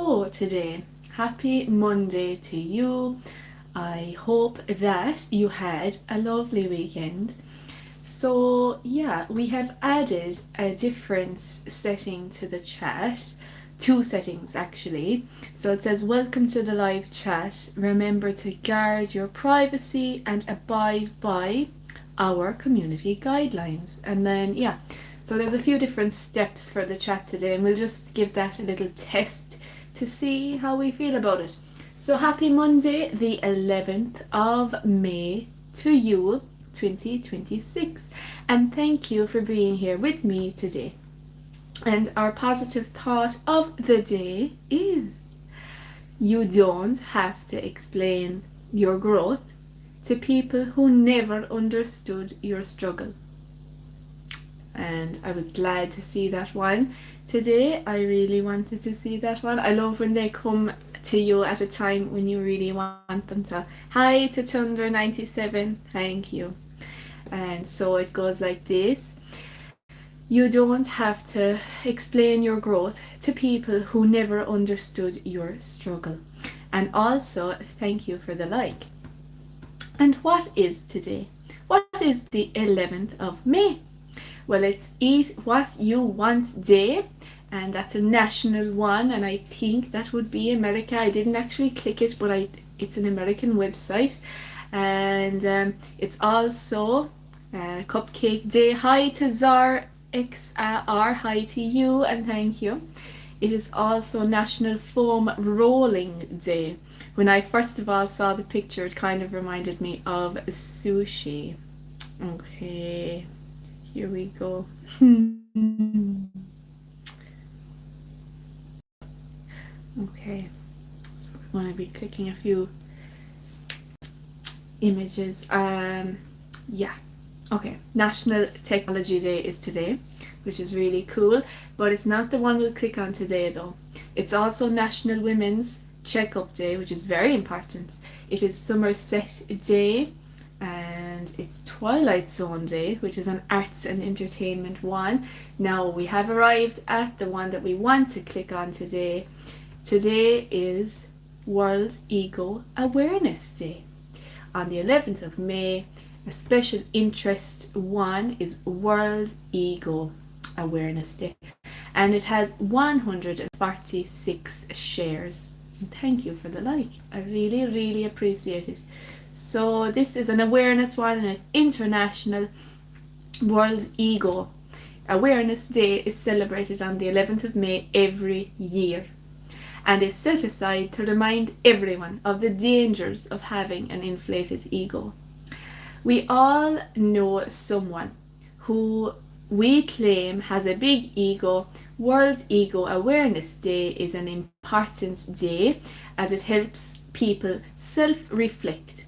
So today, happy Monday to you. I hope that you had a lovely weekend. So yeah, we have added a different setting to the chat. Two settings actually. So it says, welcome to the live chat. Remember to guard your privacy and abide by our community guidelines. And then yeah, so there's a few different steps for the chat today, and we'll just give that a little test to see how we feel about it. So happy Monday, the 11th of May to you, 2026. And thank you for being here with me today. And our positive thought of the day is, you don't have to explain your growth to people who never understood your struggle. And I was glad to see that one today. I really wanted to see that one. I love when they come to you at a time when you really want them to. Hi to Chunder97, thank you. And so it goes like this. You don't have to explain your growth to people who never understood your struggle. And also, thank you for the like. And what is today? What is the 11th of May? Well, it's Eat What You Want Day, and that's a national one, and I think that would be America. I didn't actually click it, but it's an American website. And it's also Cupcake Day. Hi to Zar XR, hi to you, and thank you. It is also National Foam Rolling Day. When I first of all saw the picture, it kind of reminded me of sushi. Okay, here we go. Okay, so I'm going to be clicking a few images. Yeah, okay. National Technology Day is today, which is really cool, but it's not the one we'll click on today though. It's also National Women's Checkup Day, which is very important. It is Somerset Day, and it's Twilight Zone Day, which is an arts and entertainment one. Now we have arrived at the one that we want to click on today. Today is World Ego Awareness Day. On the 11th of May, a special interest one is World Ego Awareness Day, and it has 146 shares. And thank you for the like. I really appreciate it. So this is an awareness one, and it's International World Ego Awareness Day is celebrated on the 11th of May every year, and is set aside to remind everyone of the dangers of having an inflated ego. We all know someone who we claim has a big ego. World Ego Awareness Day is an important day as it helps people self-reflect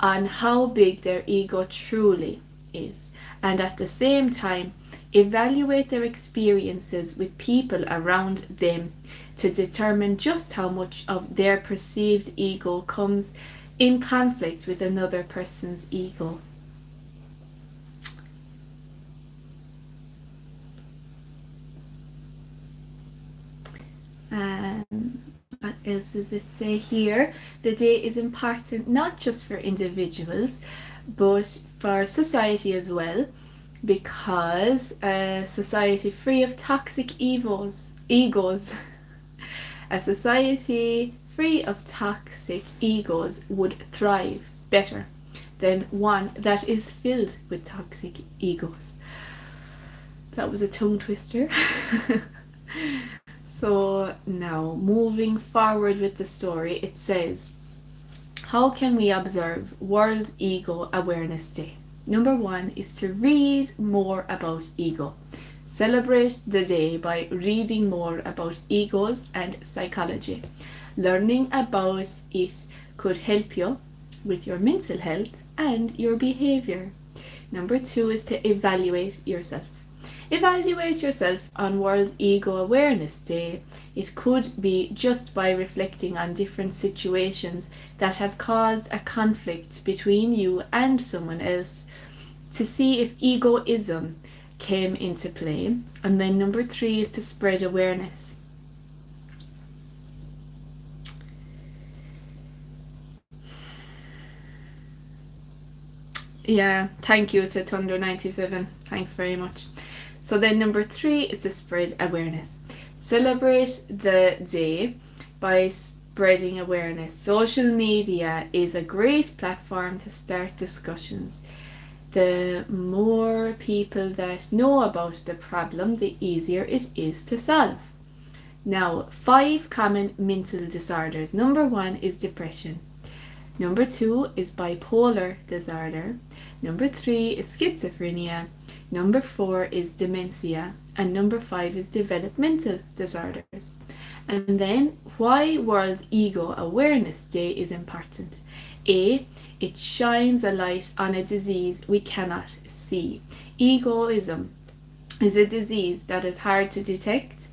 on how big their ego truly is, and at the same time evaluate their experiences with people around them to determine just how much of their perceived ego comes in conflict with another person's ego. And what else does it say here? The day is important not just for individuals, but for society as well, because a society free of toxic egos a society free of toxic egos would thrive better than one that is filled with toxic egos. That was a tongue twister. So now, moving forward with the story, it says, how can we observe World Ego Awareness Day? Number one is to read more about ego. Celebrate the day by reading more about egos and psychology. Learning about it could help you with your mental health and your behavior. Number two is to evaluate yourself. Evaluate yourself on World Ego Awareness Day. It could be just by reflecting on different situations that have caused a conflict between you and someone else to see if egoism came into play. And then number three is to spread awareness. Yeah, thank you to Thunder97. Thanks very much. So then number 3 is to spread awareness. Celebrate the day by spreading awareness. Social media is a great platform to start discussions. The more people that know about the problem, the easier it is to solve. Now, 5 common mental disorders. Number 1 is depression. Number 2 is bipolar disorder. Number 3 is schizophrenia. Number 4 is dementia. And number 5 is developmental disorders. And then, why World Ego Awareness Day is important. A. It shines a light on a disease we cannot see. Egoism is a disease that is hard to detect.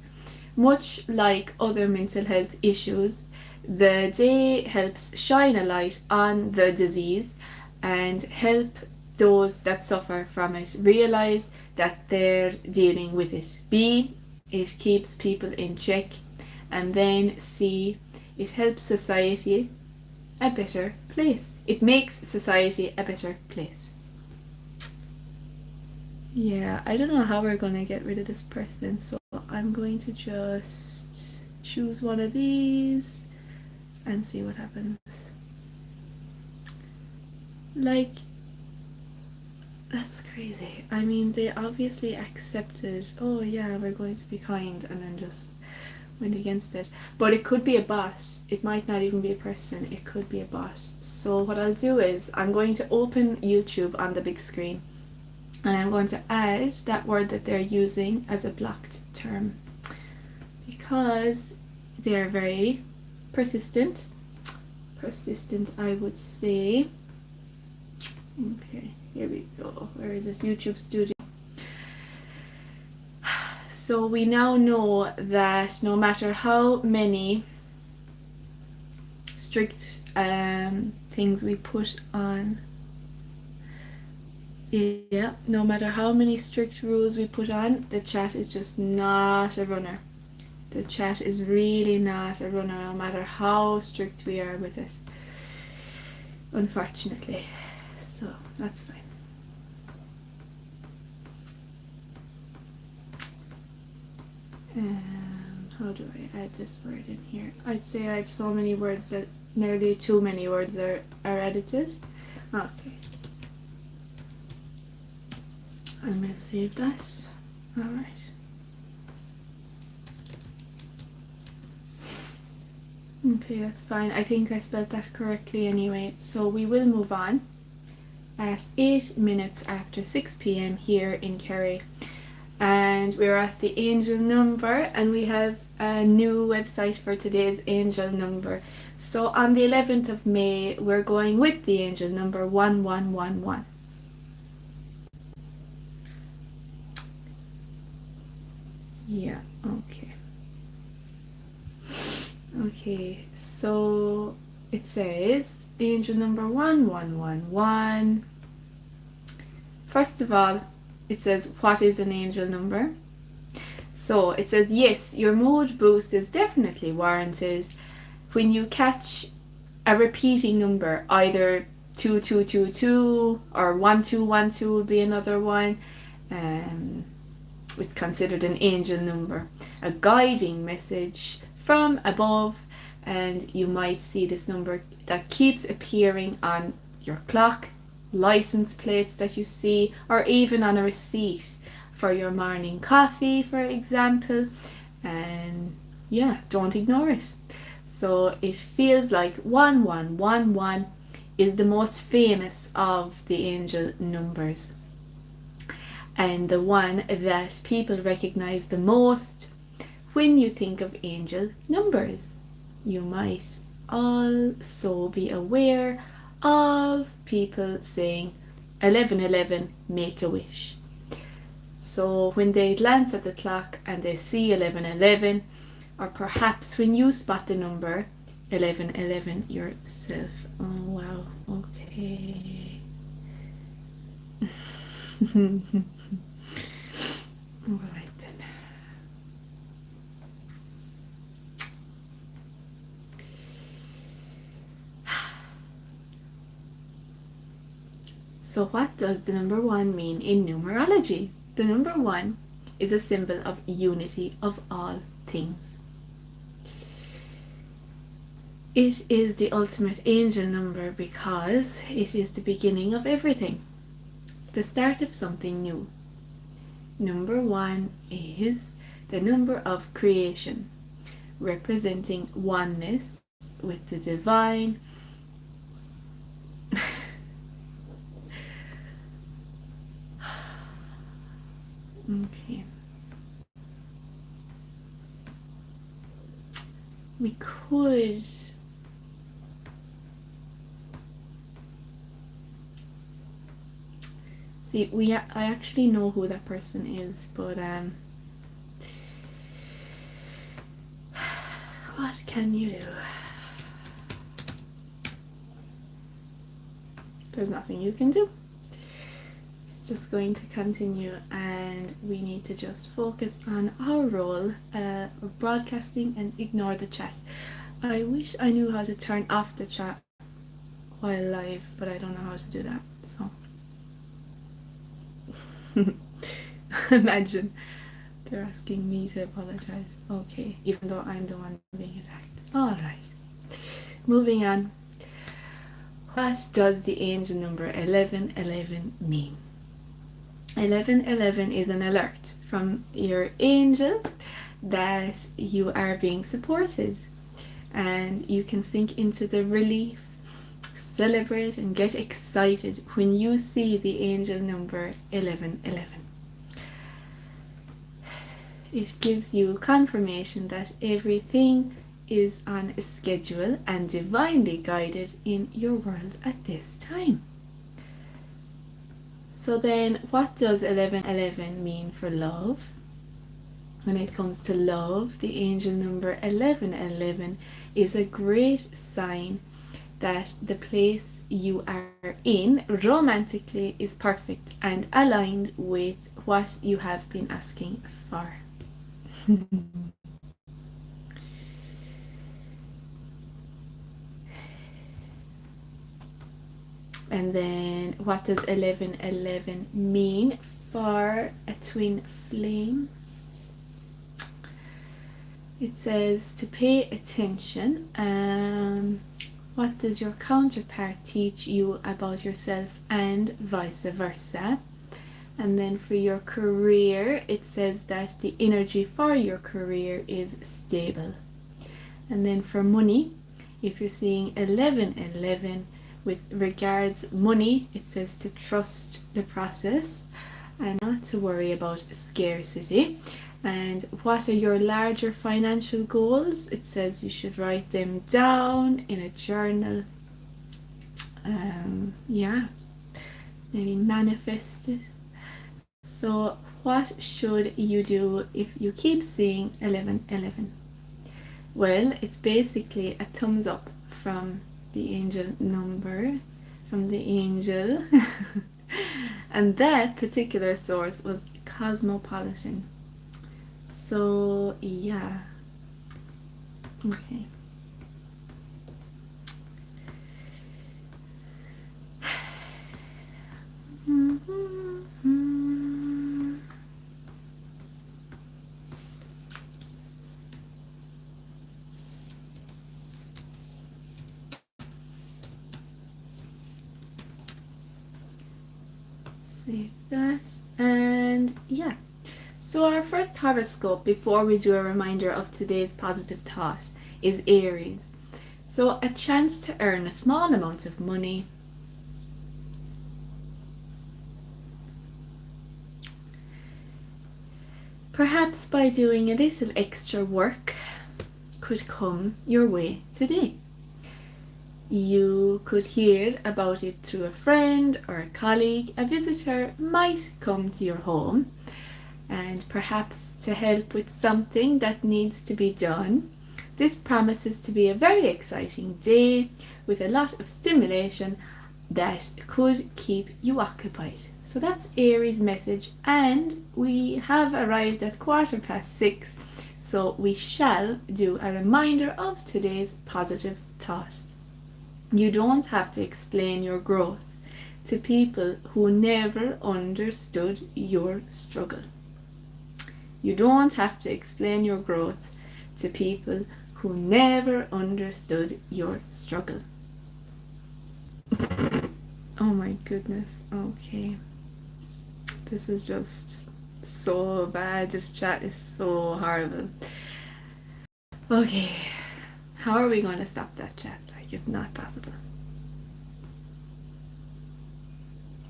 Much like other mental health issues, the day helps shine a light on the disease and help those that suffer from it realize that they're dealing with it. B, it keeps people in check. And then C, it helps society a better place. It makes society a better place. Yeah, I don't know how we're going to get rid of this person, so I'm going to just choose one of these and see what happens. Like, that's crazy. I mean, they obviously accepted, oh yeah, we're going to be kind, and then just went against it. But it could be a bot. It might not even be a person. It could be a bot. So what I'll do is I'm going to open YouTube on the big screen, and I'm going to add that word that they're using as a blocked term because they're very persistent. Persistent, I would say. Okay, here we go. Where is it? YouTube Studio. So we now know that no matter how many strict things we put on, yeah, no matter how many strict rules we put on, the chat is just not a runner. The chat is really not a runner, no matter how strict we are with it, unfortunately. So that's fine. How do I add this word in here? I'd say I have so many words that nearly too many words are edited. Okay. I'm going to save that. Alright. Okay, that's fine. I think I spelled that correctly anyway. So we will move on at 8 minutes after 6 p.m. here in Kerry. And we're at the angel number, and we have a new website for today's angel number. So on the 11th of May, we're going with the angel number 1111. Yeah, okay. Okay, so it says angel number 1111. First of all, it says, what is an angel number? So it says, yes, your mood boost is definitely warranted when you catch a repeating number, either 2222 or 1212 would be another one. It's considered an angel number, a guiding message from above, and you might see this number that keeps appearing on your clock, license plates that you see, or even on a receipt for your morning coffee, for example. And yeah, don't ignore it. So it feels like 1111 is the most famous of the angel numbers, and the one that people recognize the most when you think of angel numbers. You might also be aware of people saying 1111, make a wish. So when they glance at the clock and they see 1111, or perhaps when you spot the number 1111 yourself. Oh wow, okay. Alright then. So what does the number 1 mean in numerology? The number 1 is a symbol of unity of all things. It is the ultimate angel number because it is the beginning of everything, the start of something new. Number 1 is the number of creation, representing oneness with the divine. Okay. We could see, I actually know who that person is, but what can you do? There's nothing you can do. It's just going to continue, and we need to just focus on our role of broadcasting and ignore the chat. I wish I knew how to turn off the chat while live, but I don't know how to do that, so imagine they're asking me to apologize. Okay, even though I'm the one being attacked. Alright, moving on. What does the angel number 1111 mean? 1111 is an alert from your angel that you are being supported, and you can sink into the relief, celebrate and get excited when you see the angel number 1111. It gives you confirmation that everything is on a schedule and divinely guided in your world at this time. So then, what does 1111 mean for love? When it comes to love, the angel number 1111 is a great sign that the place you are in romantically is perfect and aligned with what you have been asking for. And then, what does 1111 mean for a twin flame? It says to pay attention. What does your counterpart teach you about yourself, and vice versa? And then for your career, it says that the energy for your career is stable. And then for money, if you're seeing 1111 with regards money, it says to trust the process and not to worry about scarcity. And what are your larger financial goals? It says you should write them down in a journal. Maybe manifest it. So what should you do if you keep seeing 1111? Well, it's basically a thumbs up from the angel number, from the angel. And that particular source was Cosmopolitan. So yeah, okay. Save that, and yeah. So our first horoscope, before we do a reminder of today's positive thought, is Aries. So a chance to earn a small amount of money. Perhaps by doing a little extra work could come your way today. You could hear about it through a friend or a colleague. A visitor might come to your home, and perhaps to help with something that needs to be done. This promises to be a very exciting day with a lot of stimulation that could keep you occupied. So that's Aries' message, and we have arrived at 6:15, so we shall do a reminder of today's positive thought. You don't have to explain your growth. to people who never understood your struggle. You don't have to explain your growth to people who never understood your struggle. Oh my goodness, okay. This is just so bad. This chat is so horrible. Okay, how are we going to stop that chat? Like, it's not possible.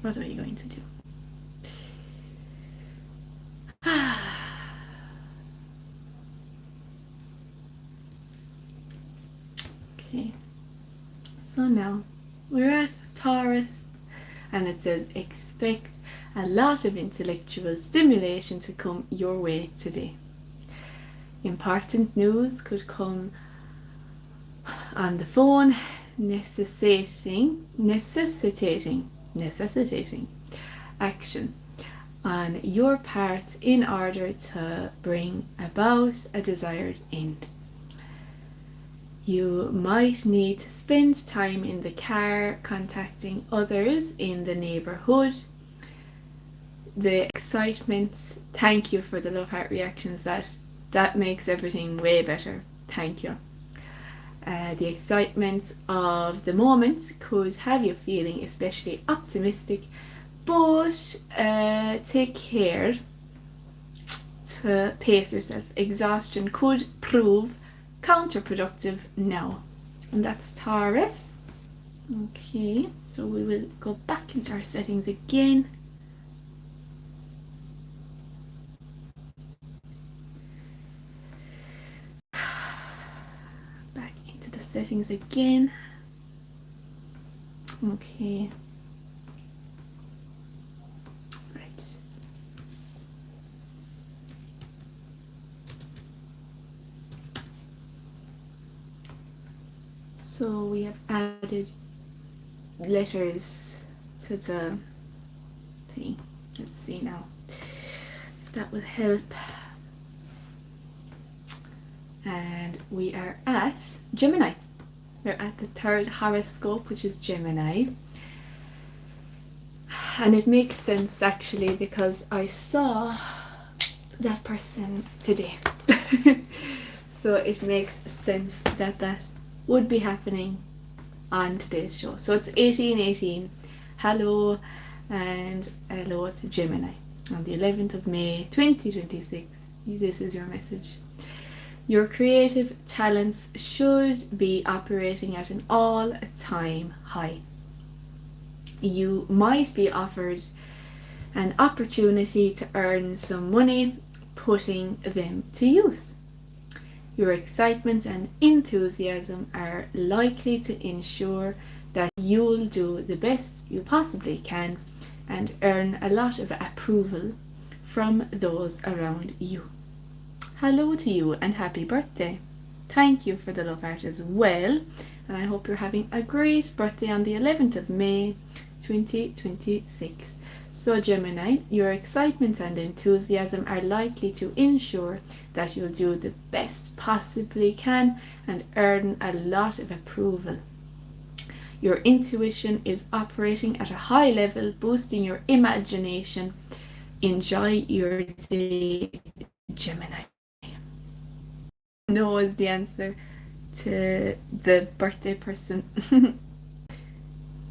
What are you going to do? Okay, so now we're at Taurus, and it says expect a lot of intellectual stimulation to come your way today. Important news could come on the phone, necessitating action on your part in order to bring about a desired end. You might need to spend time in the car contacting others in the neighborhood. The excitement, thank you for the love heart reactions, that makes everything way better. Thank you. The excitement of the moment could have you feeling especially optimistic, but take care to pace yourself. Exhaustion could prove counterproductive now. And that's Taurus. Okay, so we will go back into our settings again. Back into the settings again. Okay. Right. So we have added letters to the thing. Let's see now if that will help. And we are at Gemini. We're at the third horoscope, which is Gemini. And it makes sense actually, because I saw that person today. So it makes sense that that would be happening on today's show. So it's 1818. Hello, and hello to Gemini. On the 11th of May 2026, this is your message. Your creative talents should be operating at an all-time high. You might be offered an opportunity to earn some money, putting them to use. Your excitement and enthusiasm are likely to ensure that you'll do the best you possibly can and earn a lot of approval from those around you. Hello to you and happy birthday. Thank you for the love heart as well, and I hope you're having a great birthday on the 11th of May 2026. So Gemini, your excitement and enthusiasm are likely to ensure that you'll do the best possibly can and earn a lot of approval. Your intuition is operating at a high level, boosting your imagination. Enjoy your day, Gemini. No is the answer to the birthday person.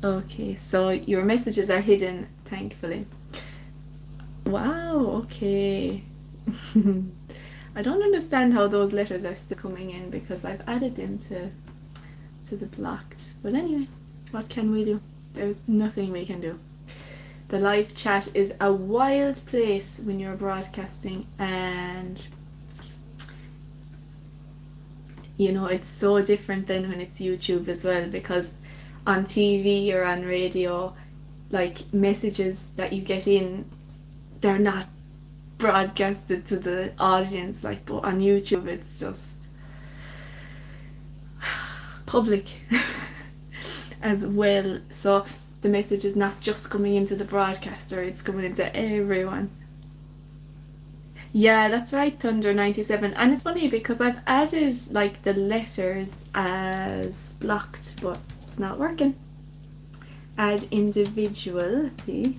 Okay, so your messages are hidden, thankfully. Wow, okay. I don't understand how those letters are still coming in, because I've added them to the blocked. But anyway, what can we do? There's nothing we can do. The live chat is a wild place when you're broadcasting, and you know, it's so different than when it's YouTube as well, because on TV or on radio, like, messages that you get in, they're not broadcasted to the audience, like, but on YouTube it's just public as well. So the message is not just coming into the broadcaster, it's coming into everyone. Yeah, that's right, Thunder 97. And it's funny because I've added like the letters as blocked, but it's not working. Add individual, let's see,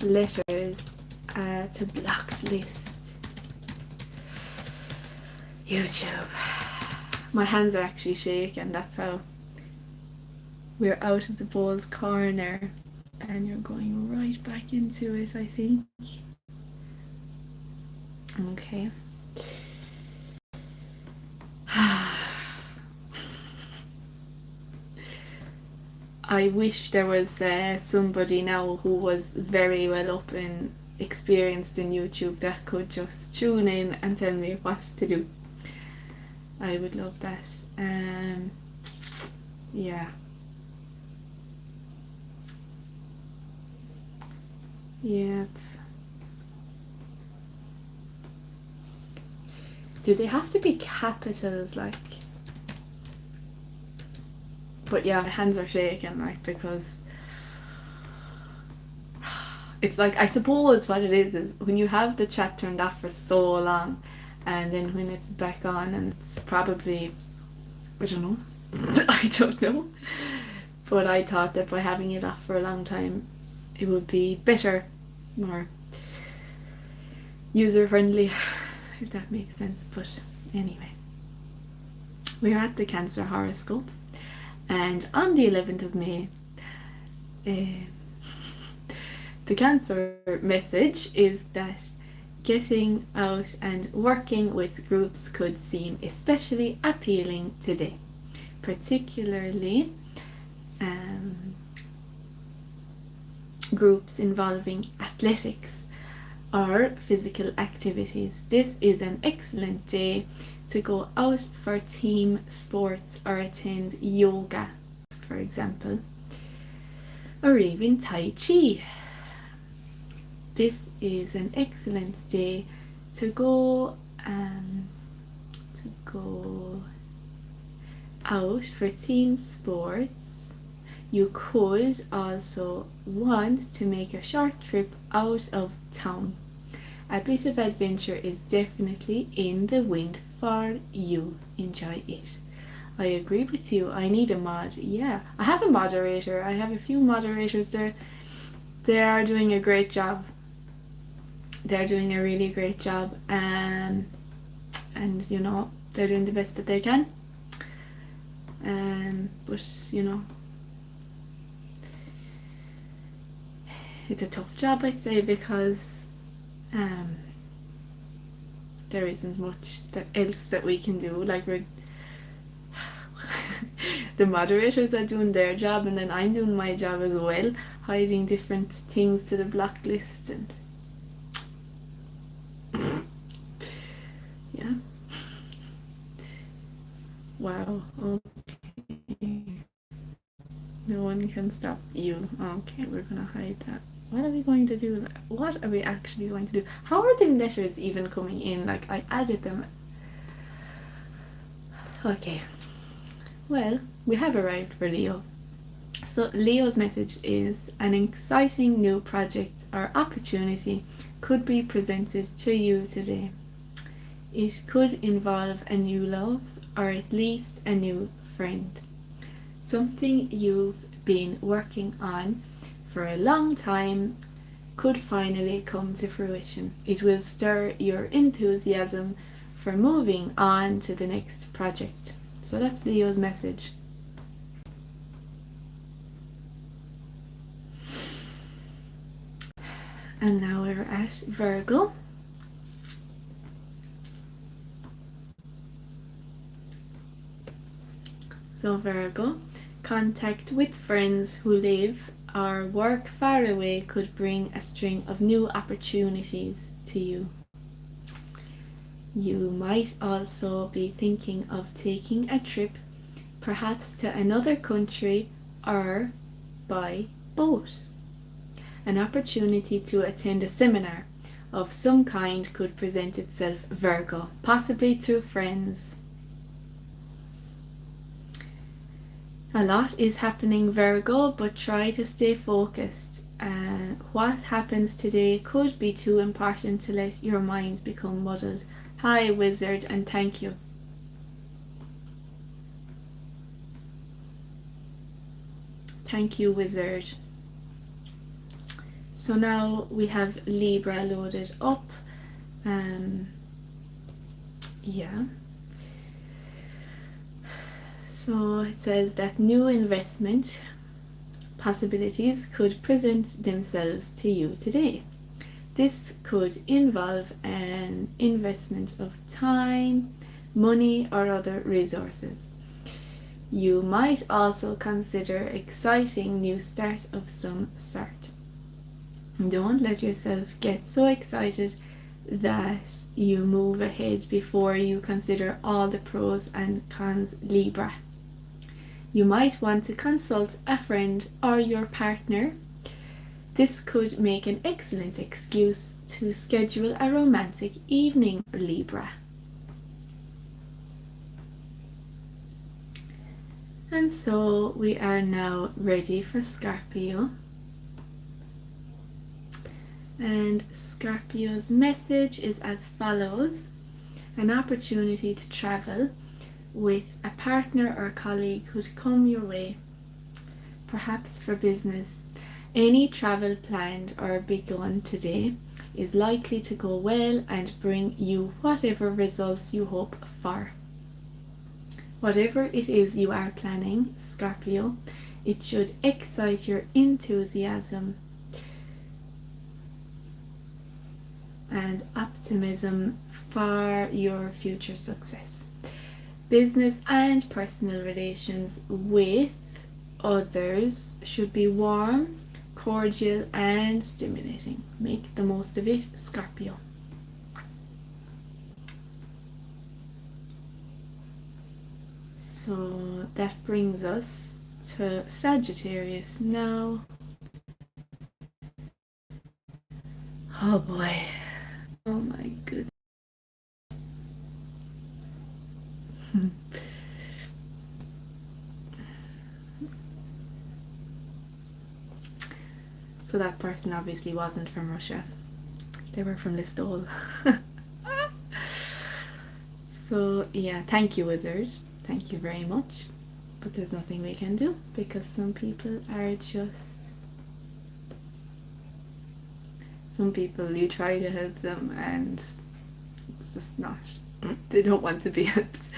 letters to blocked list. YouTube. My hands are actually shaking, that's how. We're out of the ball's corner and you're going right back into it, I think. Okay. I wish there was somebody now who was very well up and experienced in YouTube that could just tune in and tell me what to do. I would love that. Yeah. Yep. Do they have to be capitals, like? But yeah, my hands are shaking, like, because it's like, I suppose what it is when you have the chat turned off for so long, and then when it's back on, and it's probably, I don't know, I don't know, but I thought that by having it off for a long time, it would be better, more user friendly, if that makes sense. But anyway, we're at the Cancer horoscope, and on the 11th of May, the Cancer message is that getting out and working with groups could seem especially appealing today, particularly groups involving athletics or physical activities. This is an excellent day to go out for team sports or attend yoga, for example, or even Tai Chi. This is an excellent day to go out for team sports. You could also want to make a short trip out of town. A bit of adventure is definitely in the wind for you. Enjoy it. I agree with you. I need a mod. Yeah, I have a moderator. I have a few moderators there. They are doing a great job. They're doing a really great job, and you know, they're doing the best that they can. But you know, it's a tough job, I'd say, because there isn't much else that we can do. Like, we're the moderators are doing their job, and then I'm doing my job as well, hiding different things to the block list, and yeah. Wow. Okay. No one can stop you. Okay, we're gonna hide that. What are we going to do? What are we actually going to do? How are the letters even coming in? Like, I added them. Okay. Well, we have arrived for Leo. So Leo's message is: an exciting new project or opportunity could be presented to you today. It could involve a new love, or at least a new friend. Something you've been working on for a long time could finally come to fruition. It will stir your enthusiasm for moving on to the next project. So that's Leo's message. And now we're at Virgo. So Virgo, contact with friends who live or work far away could bring a string of new opportunities to you. You might also be thinking of taking a trip, perhaps to another country or by boat. An opportunity to attend a seminar of some kind could present itself, Virgo, possibly through friends. A lot is happening, Virgo, but try to stay focused. What happens today could be too important to let your mind become muddled. Hi, Wizard, and thank you. Thank you, Wizard. So now we have Libra loaded up. Yeah. So it says that new investment possibilities could present themselves to you today. This could involve an investment of time, money, or other resources. You might also consider exciting new start of some sort. Don't let yourself get so excited that you move ahead before you consider all the pros and cons, Libra. You might want to consult a friend or your partner. This could make an excellent excuse to schedule a romantic evening, Libra. And so we are now ready for Scorpio. And Scorpio's message is as follows: an opportunity to travel with a partner or colleague could come your way, perhaps for business. Any travel planned or begun today is likely to go well and bring you whatever results you hope for. Whatever it is you are planning, Scorpio, it should excite your enthusiasm and optimism for your future success. Business and personal relations with others should be warm, cordial, and stimulating. Make the most of it, Scorpio. So that brings us to Sagittarius now. Oh boy. Oh my goodness. So that person obviously wasn't from Russia. They were from Listowel. So yeah, thank you, Wizard. Thank you very much. But there's nothing we can do because some people are just... Some people, you try to help them and it's just not... They don't want to be helped.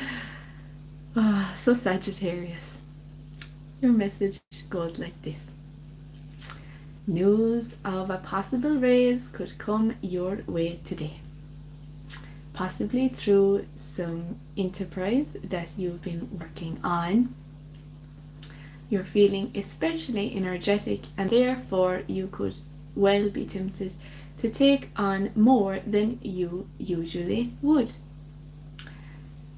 Oh, so Sagittarius. Your message goes like this. News of a possible raise could come your way today. Possibly through some enterprise that you've been working on. You're feeling especially energetic and therefore you could well be tempted to take on more than you usually would.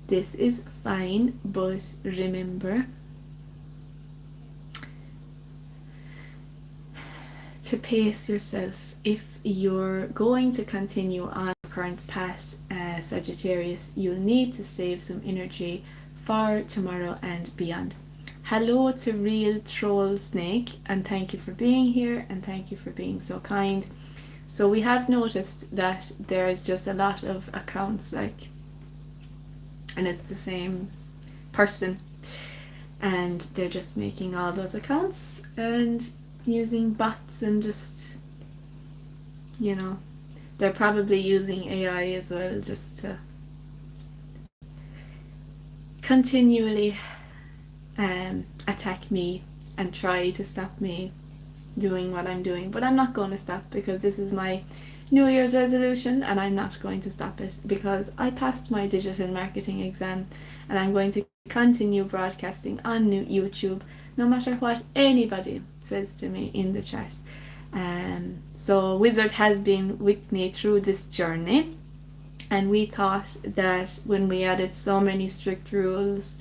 This is fine, but remember to pace yourself. If you're going to continue on your current path, Sagittarius, you'll need to save some energy for tomorrow and beyond. Hello to Real Troll Snake, and thank you for being here and thank you for being so kind. So we have noticed that there's just a lot of accounts, like, and it's the same person, and they're just making all those accounts and using bots and just, you know, they're probably using AI as well just to continually attack me and try to stop me doing what I'm doing. But I'm not going to stop because this is my New Year's resolution and I'm not going to stop it because I passed my digital marketing exam and I'm going to continue broadcasting on YouTube no matter what anybody says to me in the chat. So Wizard has been with me through this journey, and we thought that when we added so many strict rules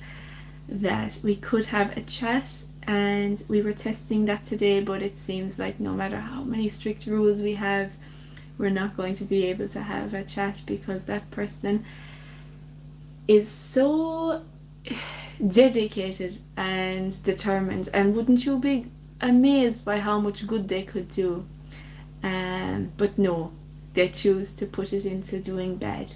that we could have a chat, and we were testing that today, but it seems like no matter how many strict rules we have, we're not going to be able to have a chat because that person is so dedicated and determined, and wouldn't you be amazed by how much good they could do? But no, they choose to put it into doing bad.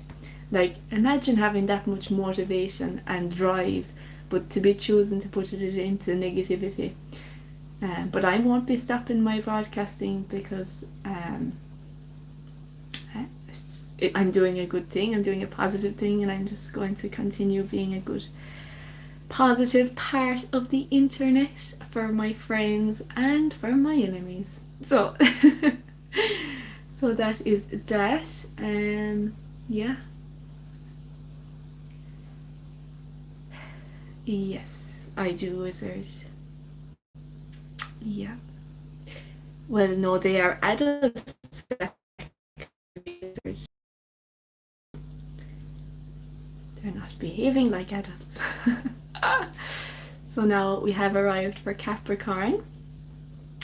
Like, imagine having that much motivation and drive, but to be choosing to put it into negativity. But I won't be stopping my broadcasting because I'm doing a good thing, I'm doing a positive thing, and I'm just going to continue being a good positive part of the internet for my friends and for my enemies. So so that is that. Yeah. Yes, I do, wizard. Yeah. Well, no, they are adults. They're not behaving like adults. So now we have arrived for Capricorn.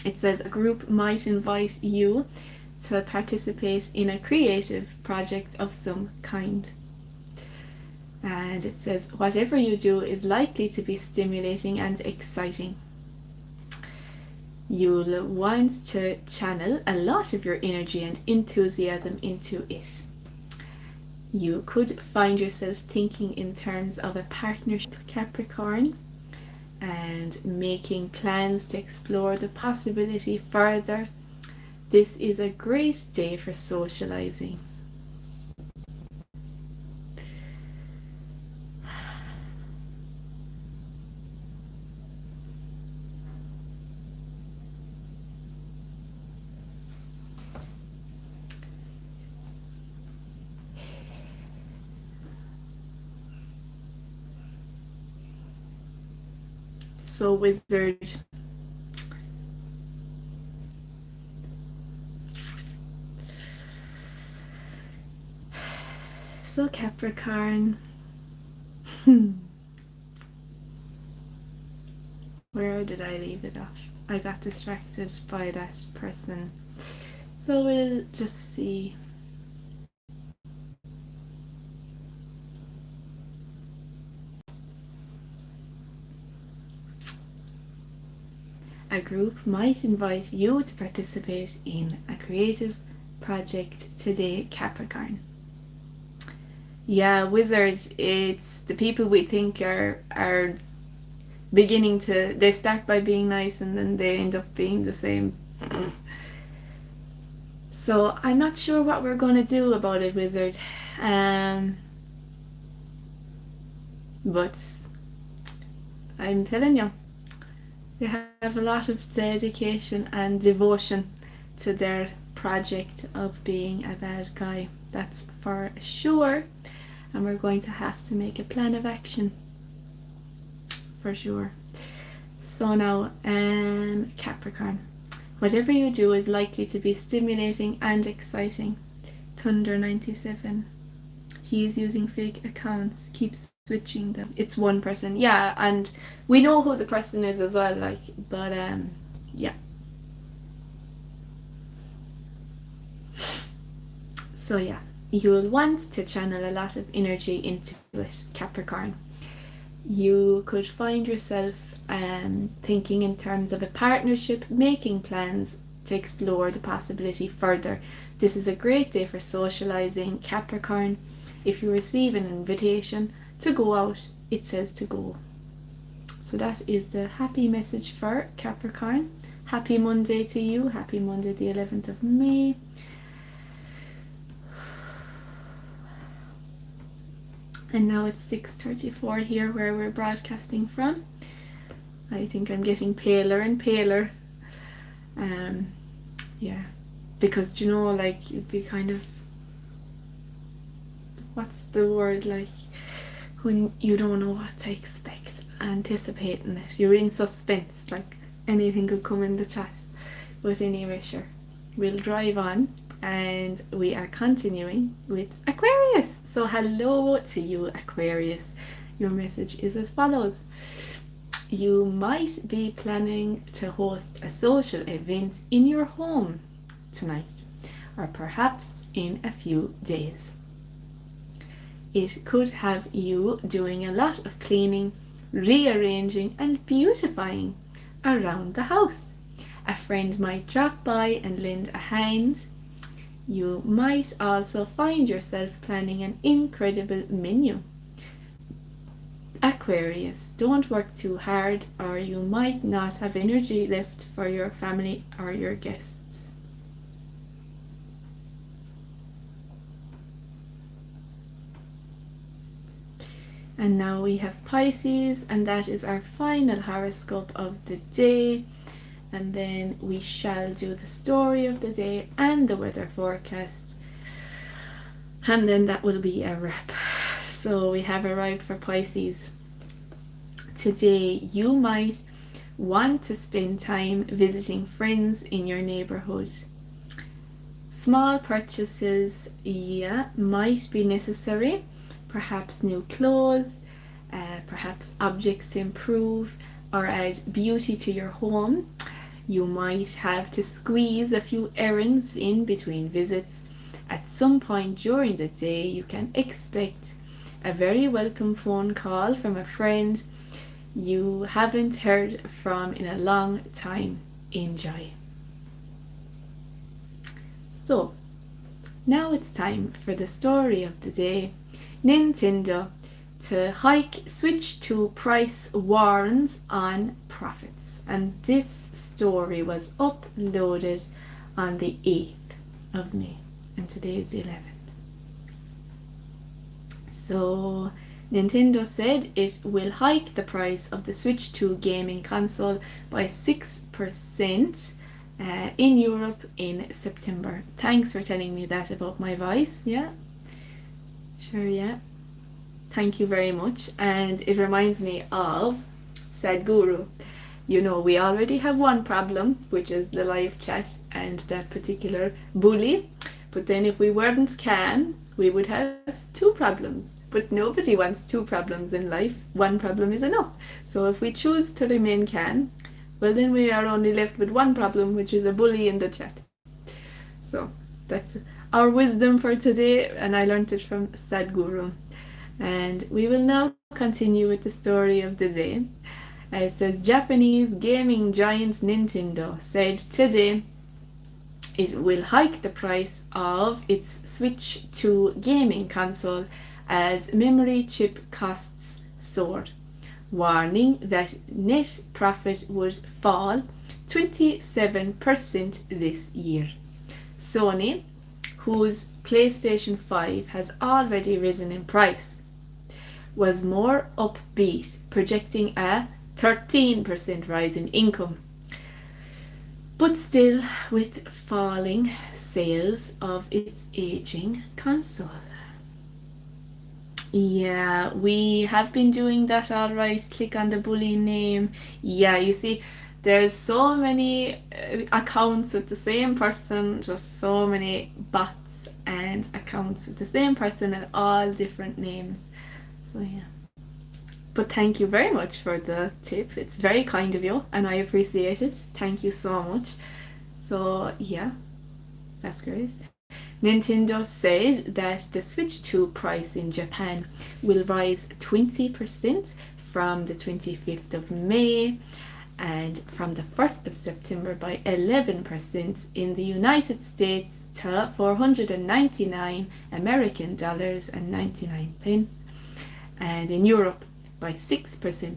It says a group might invite you to participate in a creative project of some kind. And it says whatever you do is likely to be stimulating and exciting. You'll want to channel a lot of your energy and enthusiasm into it. You could find yourself thinking in terms of a partnership, Capricorn, and making plans to explore the possibility further. This is a great day for socializing. So, wizard, so Capricorn, where did I leave it off? I got distracted by that person. So we'll just see. A group might invite you to participate in a creative project today, Capricorn. Yeah, wizards, it's the people we think are beginning to, they start by being nice and then they end up being the same. So I'm not sure what we're going to do about it, wizard. But I'm telling you, they have a lot of dedication and devotion to their project of being a bad guy. That's for sure. And we're going to have to make a plan of action. For sure. So now, Capricorn. Whatever you do is likely to be stimulating and exciting. Thunder 97. He is using fake accounts. Keep switching them. It's one person. Yeah, and we know who the person is as well, like, but yeah. So yeah, you'll want to channel a lot of energy into it, Capricorn. You could find yourself thinking in terms of a partnership, making plans to explore the possibility further. This is a great day for socializing, Capricorn. If you receive an invitation to go out, it says to go. So that is the happy message for Capricorn. Happy Monday to you. Happy Monday, the 11th of May. And now it's 6:34 here where we're broadcasting from. I think I'm getting paler and paler. Yeah, because you know, like, you'd be kind of, what's the word, like, when you don't know what to expect, anticipating it. You're in suspense, like anything could come in the chat. But anyway, sure, we'll drive on. And we are continuing with Aquarius. So hello to you, Aquarius. Your message is as follows. You might be planning to host a social event in your home tonight, or perhaps in a few days. It could have you doing a lot of cleaning, rearranging and beautifying around the house. A friend might drop by and lend a hand. You might also find yourself planning an incredible menu. Aquarius, don't work too hard or you might not have energy left for your family or your guests. And now we have Pisces, and that is our final horoscope of the day. And then we shall do the story of the day and the weather forecast. And then that will be a wrap. So we have arrived for Pisces. Today you might want to spend time visiting friends in your neighborhood. Small purchases, might be necessary. Perhaps new clothes, perhaps objects to improve or add beauty to your home. You might have to squeeze a few errands in between visits. At some point during the day, you can expect a very welcome phone call from a friend you haven't heard from in a long time. Enjoy. So, now it's time for the story of the day. Nintendo to hike Switch 2 price warns on profits. And this story was uploaded on the 8th of May. And today is the 11th. So Nintendo said it will hike the price of the Switch 2 gaming console by 6% in Europe in September. Thanks for telling me that about my voice. Yeah, sure, yeah. Thank you very much. And it reminds me of Sadhguru. You know, we already have one problem, which is the live chat and that particular bully. But then if we weren't can, we would have two problems. But nobody wants two problems in life. One problem is enough. So if we choose to remain can, well, then we are only left with one problem, which is a bully in the chat. So that's our wisdom for today, and I learned it from Sadhguru. And we will now continue with the story of the day. It says Japanese gaming giant Nintendo said today it will hike the price of its Switch 2 gaming console as memory chip costs soared, warning that net profit would fall 27% this year. Sony, whose PlayStation 5 has already risen in price, was more upbeat, projecting a 13% rise in income, but still with falling sales of its aging console. Yeah, we have been doing that all right. Click on the bully name. Yeah, you see, there's so many accounts with the same person, just so many bots and accounts with the same person and all different names. So yeah. But thank you very much for the tip. It's very kind of you and I appreciate it. Thank you so much. So yeah, that's great. Nintendo said that the Switch 2 price in Japan will rise 20% from the 25th of May and from the 1st of September by 11% in the United States to 499 American dollars and 99 pence, and in Europe by 6%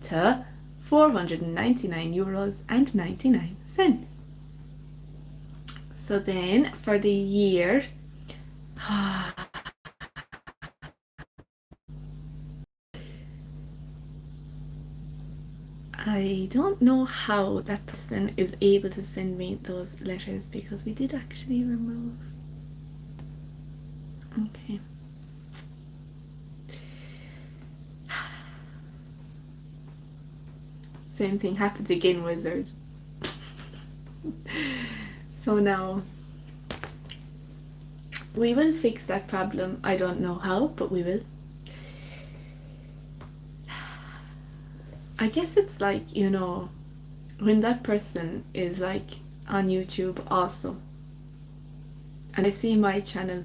to 499 euros and 99 cents. So then for the year, I don't know how that person is able to send me those letters because we did actually remove. Okay. Same thing happens again, wizards. So now we will fix that problem. I don't know how, but we will. I guess it's like, you know, when that person is like on YouTube also, and they see my channel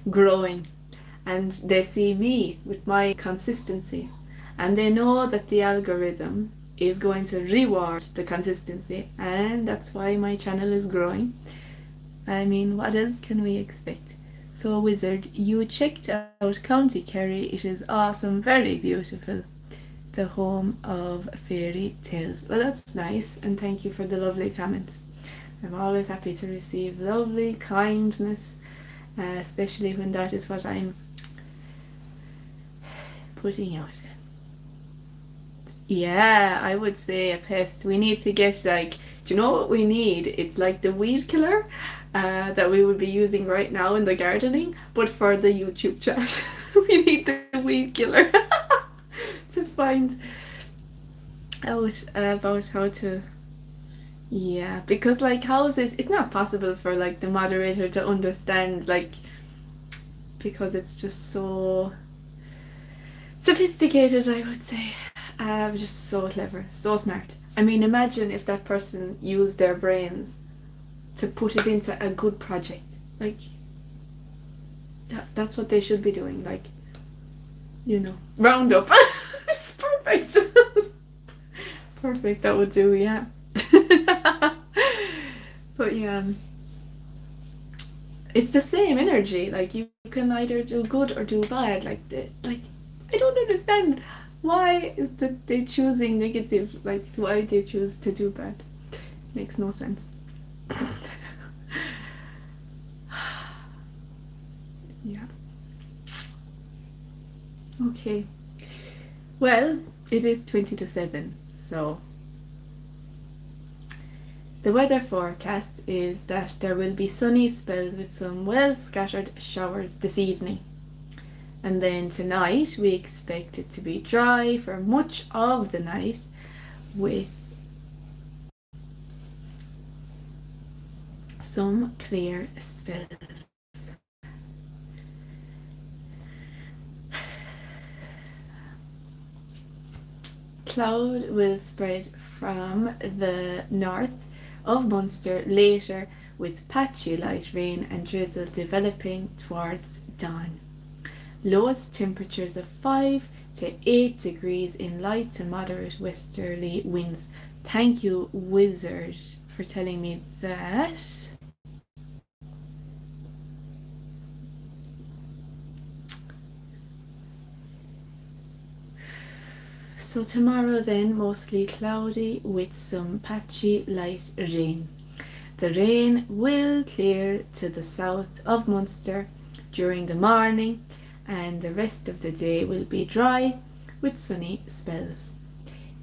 growing, and they see me with my consistency, and they know that the algorithm is going to reward the consistency, and that's why my channel is growing. I mean, what else can we expect? So Wizard, you checked out County Kerry. It is awesome, very beautiful. The home of fairy tales. Well, that's nice, and thank you for the lovely comment. I'm always happy to receive lovely kindness, especially when that is what I'm putting out. Yeah, I would say a pest. We need to get like, do you know what we need? It's like the weed killer that we would be using right now in the gardening, but for the YouTube chat. We need the weed killer to find out about how to. Yeah, because like houses, it's not possible for like the moderator to understand, like, because it's just so sophisticated, I would say. Just so clever, so smart. I mean, imagine if that person used their brains to put it into a good project. Like, that's what they should be doing. Like, roundup. It's perfect. Perfect, that would do, yeah. But yeah, it's the same energy. Like, you can either do good or do bad. Like, I don't understand. Why is that they choosing negative? Like, why they choose to do bad? Makes no sense. Yeah. Okay. Well, it is 20 to 7, so the weather forecast is that there will be sunny spells with some well scattered showers this evening. And then tonight we expect it to be dry for much of the night with some clear spells. Cloud will spread from the north of Munster later with patchy light rain and drizzle developing towards dawn. Lowest temperatures of 5 to 8 degrees in light to moderate westerly winds. Thank you, Wizard, for telling me that. So tomorrow then, mostly cloudy with some patchy light rain. The rain will clear to the south of Munster during the morning, and the rest of the day will be dry with sunny spells.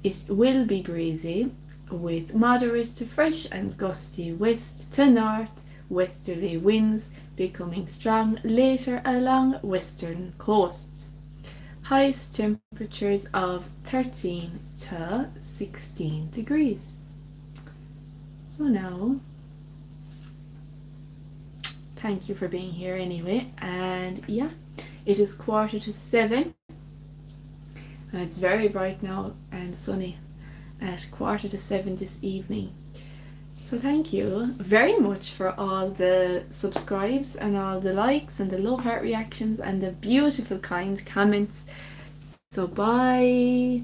It will be breezy with moderate to fresh and gusty west to north westerly winds becoming strong later along western coasts. Highest temperatures of 13 to 16 degrees. So now, thank you for being here anyway, and yeah, it is 6:45 and it's very bright now and sunny at 6:45 this evening. So thank you very much for all the subscribes and all the likes and the love heart reactions and the beautiful kind comments. So bye.